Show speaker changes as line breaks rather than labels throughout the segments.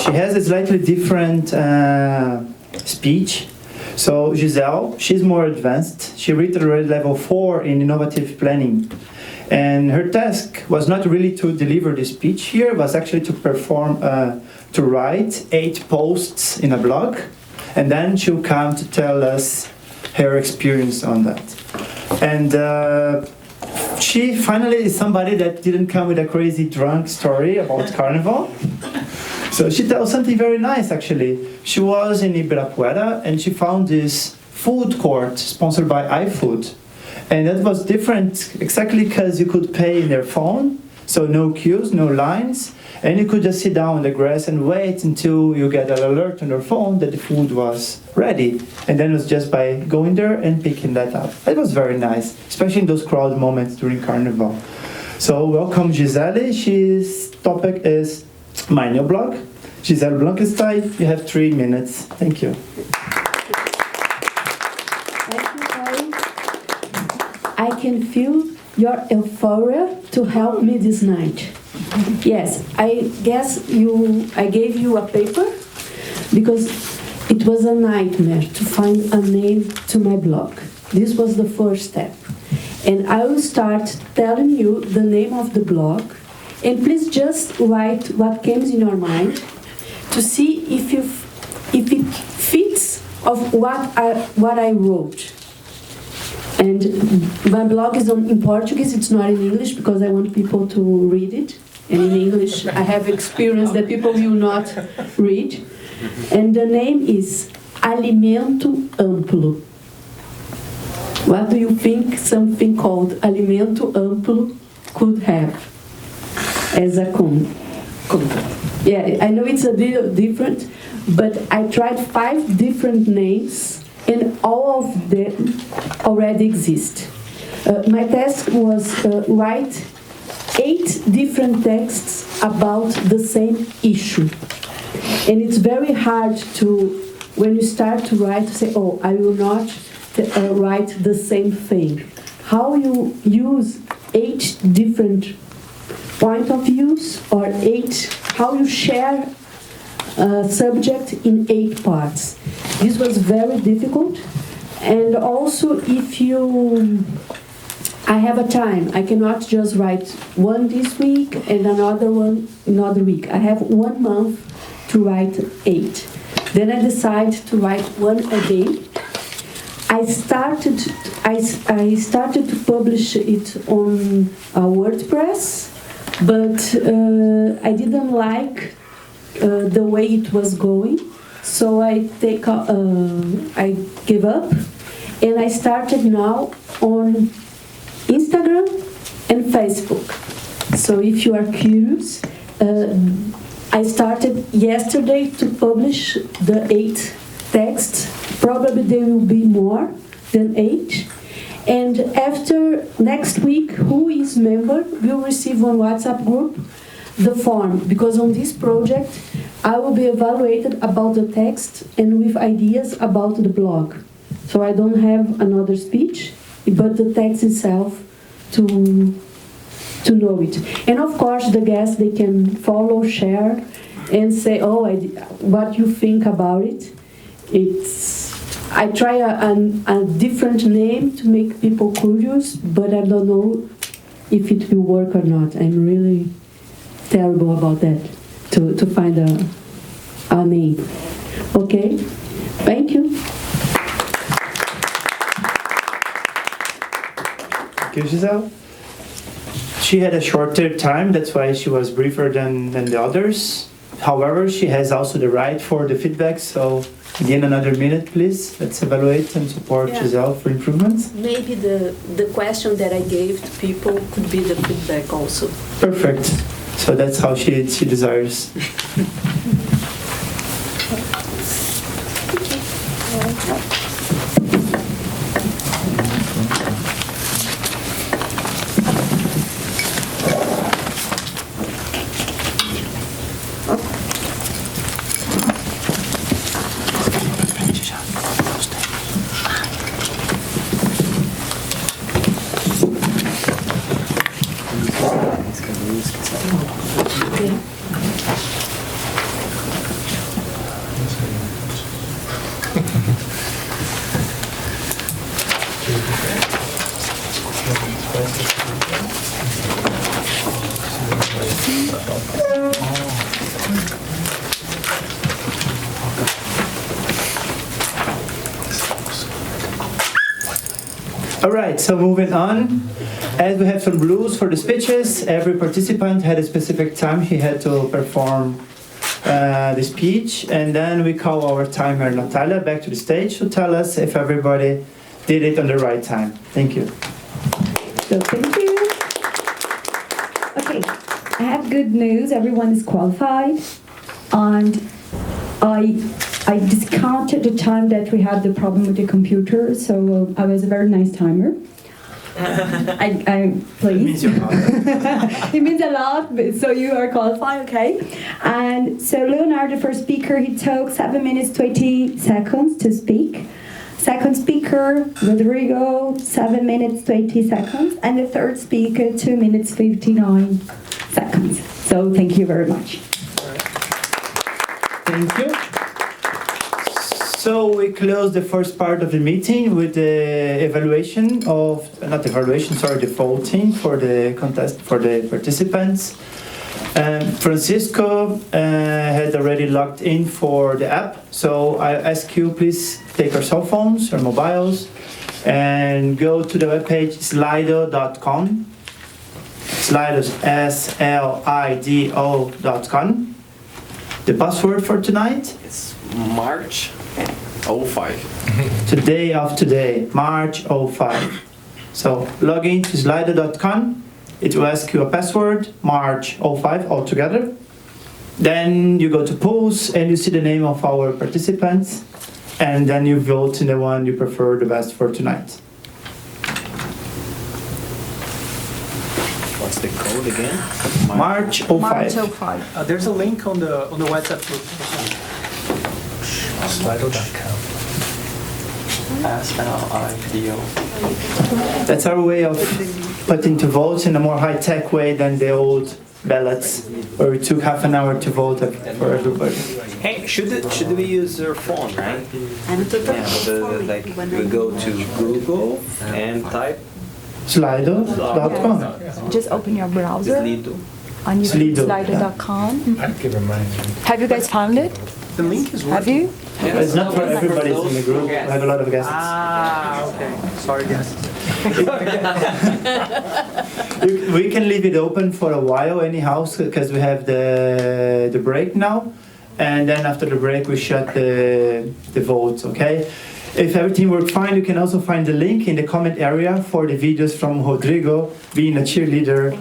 she has a slightly different speech. So Giselle, she's more advanced. She reached already level 4 in innovative planning. And her task was not really to deliver the speech here, it was actually to perform, to write 8 posts in a blog. And then she'll come to tell us her experience on that. And she finally is somebody that didn't come with a crazy drunk story about Carnival. So she tells something very nice, actually. She was in Ibirapuera and she found this food court sponsored by iFood. And that was different exactly because you could pay in their phone, so no queues, no lines, and you could just sit down on the grass and wait until you get an alert on your phone that the food was ready. And then it was just by going there and picking that up. It was very nice, especially in those crowd moments during Carnival. So welcome Gisele. She's topic is my new blog. Gisele Blankenstein, you have 3 minutes. Thank you.
Thank you, Harry. I can feel your euphoria to help me this night. Yes, I guess I gave you a paper because it was a nightmare to find a name to my blog. This was the first step. And I will start telling you the name of the blog. And please just write what comes in your mind to see if it fits of what I wrote. And my blog is in Portuguese, it's not in English because I want people to read it. And in English, I have experience that people will not read. And the name is Alimento Amplo. What do you think something called Alimento Amplo could have as a content? Yeah, I know it's a little different, but I tried 5 different names and all of them already exist. My task was write 8 different texts about the same issue. And it's very hard to, when you start to write, to say, oh, I will not write the same thing. How you use 8 different point of views or 8, how you share a subject in 8 parts. This was very difficult. And also if I have a time. I cannot just write one this week and another one another week. I have 1 month to write 8. Then I decide to write 1 a day. I started to publish it on WordPress, but I didn't like the way it was going, so I gave up, and I started now on Instagram and Facebook. So if you are curious, I started yesterday to publish the 8 texts. Probably there will be more than 8. And after next week, who is member will receive on WhatsApp group the form, because on this project I will be evaluated about the text and with ideas about the blog. So I don't have another speech, but the text itself to know it. And of course the guests, they can follow, share, and say, oh, what you think about it. I try a different name to make people curious, but I don't know if it will work or not. I'm really terrible about that, to find a name. Okay? Thank you.
Thank you, Giselle. She had a shorter time, that's why she was briefer than the others. However, she has also the right for the feedback, so again, another minute, please. Let's evaluate and support Giselle for improvements.
Maybe the question that I gave to people could be the feedback also.
Perfect. So that's how she desires. All right, so moving on. As we have some rules for the speeches, every participant had a specific time he had to perform the speech, and then we call our timer Natalia back to the stage to tell us if everybody did it on the right time. Thank you.
So thank you. Okay, I have good news. Everyone is qualified, and I discounted the time that we had the problem with the computer, so I was a very nice timer. I'm pleased. It means a lot, but so you are qualified, okay? And so Leonard, the first speaker, he took 7 minutes 20 seconds to speak. Second speaker, Rodrigo, 7 minutes 20 seconds. And the third speaker, 2 minutes 59 seconds. So thank you very much.
Thank you. So we close the first part of the meeting with the evaluation of, not evaluation, sorry, the voting for the contest, for the participants. Francisco had already logged in for the app, so I ask you please take your cell phones or mobiles and go to the webpage slido.com. Slido is SLIDO.com. The password for tonight?
It's March 05.
Today of today, March 05. So log in to slido.com. It will ask you a password, March 05 altogether. Then you go to polls and you see the name of our participants, and then you vote in the one you prefer the best for tonight.
What's the code again?
March 05.
March 05.
There's a link on the WhatsApp group.
Slido.com. SLIDO.
That's our way of putting to votes in a more high-tech way than the old ballots, where we took half an hour to vote for everybody.
Hey, should we use your phone, right? Like we go to Google and type
Slido.com.
Just open your browser
Slido.
on
Slido,
slido.com.
I'd give her mine.
Have you guys found it?
The link is
Have
working.
you?
It's not for everybody in the group. I have a lot of guests.
Ah, okay. Sorry, guys.
We can leave it open for a while anyhow, because we have the break now, and then after the break we shut the votes, okay? If everything worked fine, you can also find the link in the comment area for the videos from Rodrigo being a cheerleader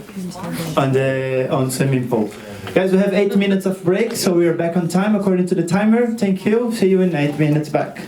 on swimming pool. Guys, we have 8 minutes of break, so we are back on time according to the timer. Thank you. See you in 8 minutes back.